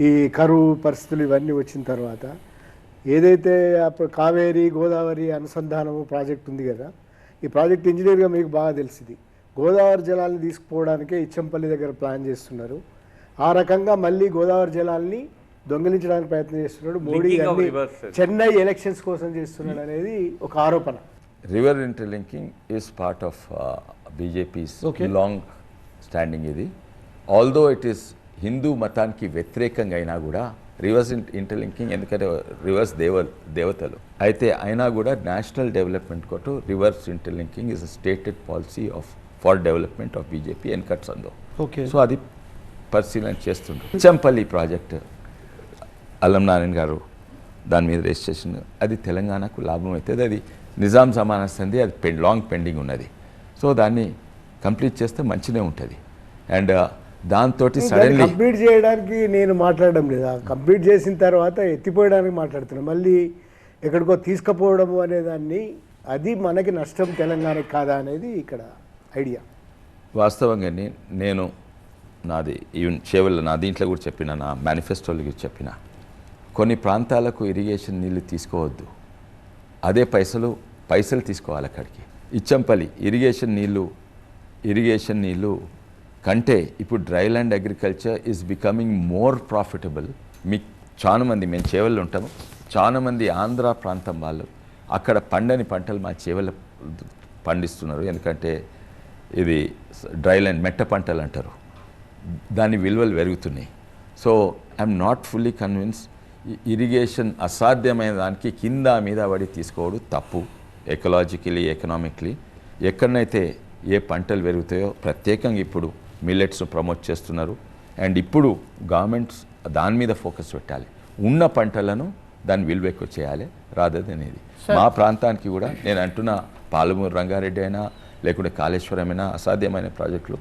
ఈ కరువు పరిస్థితులు ఇవన్నీ వచ్చిన తర్వాత ఏదైతే అప్పుడు కావేరీ గోదావరి అనుసంధానము ప్రాజెక్ట్ ఉంది కదా, ఈ ప్రాజెక్ట్ ఇంజనీర్గా మీకు బాగా తెలిసింది. గోదావరి జలాన్ని తీసుకుపోవడానికే ఇచ్చంపల్లి దగ్గర ప్లాన్ చేస్తున్నారు. ఆ రకంగా మళ్ళీ గోదావరి జలాల్ని దొంగిలించడానికి ప్రయత్నం చేస్తున్నాడు మోడీ. చెన్నై ఎలక్షన్స్ కోసం చేస్తున్నాడు అనేది ఒక ఆరోపణ. River interlinking is part of BJP's long standing. ఇది ఆల్దో ఇట్ ఈస్ హిందూ మతానికి వ్యతిరేకంగా అయినా కూడా రివర్స్ ఇంటర్లింకింగ్, ఎందుకంటే రివర్స్ దేవతలు అయితే అయినా కూడా నేషనల్ డెవలప్మెంట్ కొట్టు rivers interlinking is a stated policy of for development of BJP ఎన్కట్స్ అందో. సో అది పరిశీలన చేస్తుండ్రు. చంపల్లి ప్రాజెక్ట్ అల్లం నారాయణ గారు దాని మీద రిజిస్ట్రేషన్, అది తెలంగాణకు లాభం అవుతుంది. అది నిజాం జమానాస్తుంది, అది లాంగ్ పెండింగ్ ఉన్నది. సో దాన్ని కంప్లీట్ చేస్తే మంచిగా ఉంటుంది. అండ్ దాంతో సడన్లీ కంప్లీట్ చేయడానికి నేను మాట్లాడడం లేదా, కంప్లీట్ చేసిన తర్వాత ఎత్తిపోయడానికి మాట్లాడుతున్నాను. మళ్ళీ ఎక్కడికో తీసుకుపోవడము అనేదాన్ని, అది మనకి నష్టం తెలంగాణకి కాదా అనేది ఇక్కడ ఐడియా. వాస్తవంగా నేను నాది ఈవెన్ చేవల్లో నా దీంట్లో కూడా చెప్పిన, నా మేనిఫెస్టోలో చెప్పిన, కొన్ని ప్రాంతాలకు ఇరిగేషన్ నీళ్ళు తీసుకోవద్దు, అదే పైసలు తీసుకోవాలి అక్కడికి. ఇచ్చంపల్లి ఇరిగేషన్ నీళ్ళు కంటే ఇప్పుడు dry land agriculture is becoming more profitable. మీకు చాలా మంది, మేము చేవల్లో ఉంటాము, చాలా మంది ఆంధ్ర ప్రాంతం వాళ్ళు అక్కడ పండని పంటలు మా చేవల్లో పండిస్తున్నారు. ఎందుకంటే ఇది డ్రై ల్యాండ్ మెట్ట పంటలు అంటారు, దాని విలువలు పెరుగుతున్నాయి. So I'm not fully convince. Irrigation అసాధ్యమైన దానికి కింద మీద పడి తీసుకోవడం తప్పు, ఎకలాజికలీ ఎకనామిక్లీ. ఎక్కడనైతే ఏ పంటలు పెరుగుతాయో ప్రత్యేకంగా ఇప్పుడు మిల్లెట్స్ను ప్రమోట్ చేస్తున్నారు. అండ్ ఇప్పుడు గవర్నమెంట్స్ దాని మీద ఫోకస్ పెట్టాలి, ఉన్న పంటలను దాని విలువ ఎక్కువ చేయాలి రాదనేది. మా ప్రాంతానికి కూడా నేను అంటున్న పాలమూరు రంగారెడ్డి అయినా లేకుంటే కాళేశ్వరం అయినా అసాధ్యమైన ప్రాజెక్టులు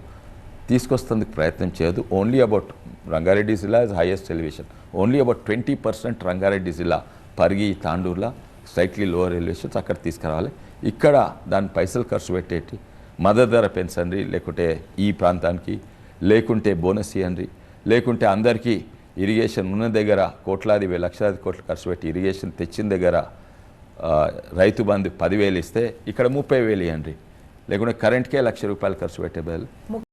తీసుకొస్తేందుకు ప్రయత్నం చేయదు. ఓన్లీ అబౌట్ రంగారెడ్డి జిల్లా is highest elevation. Only about 20% Rangareddy జిల్లా, పరిగి, తాండూరులో స్లైట్లీ లోవర్ ఎలివేషన్స్ అక్కడ తీసుకురావాలి. ఇక్కడ దాని పైసలు ఖర్చు పెట్టేటి మద్దతు ధర పెంచండి, లేకుంటే ఈ ప్రాంతానికి, లేకుంటే బోనస్ ఇవ్వండి, లేకుంటే అందరికీ ఇరిగేషన్ ఉన్న దగ్గర కోట్లాది లక్షలాది కోట్లు ఖర్చు పెట్టి ఇరిగేషన్ తెచ్చిన దగ్గర రైతు బంధు 10,000 ఇస్తే ఇక్కడ 30,000 ఇవ్వండి, లేకుంటే కరెంట్కే 1,00,000 రూపాయలు ఖర్చు పెట్టే బదులు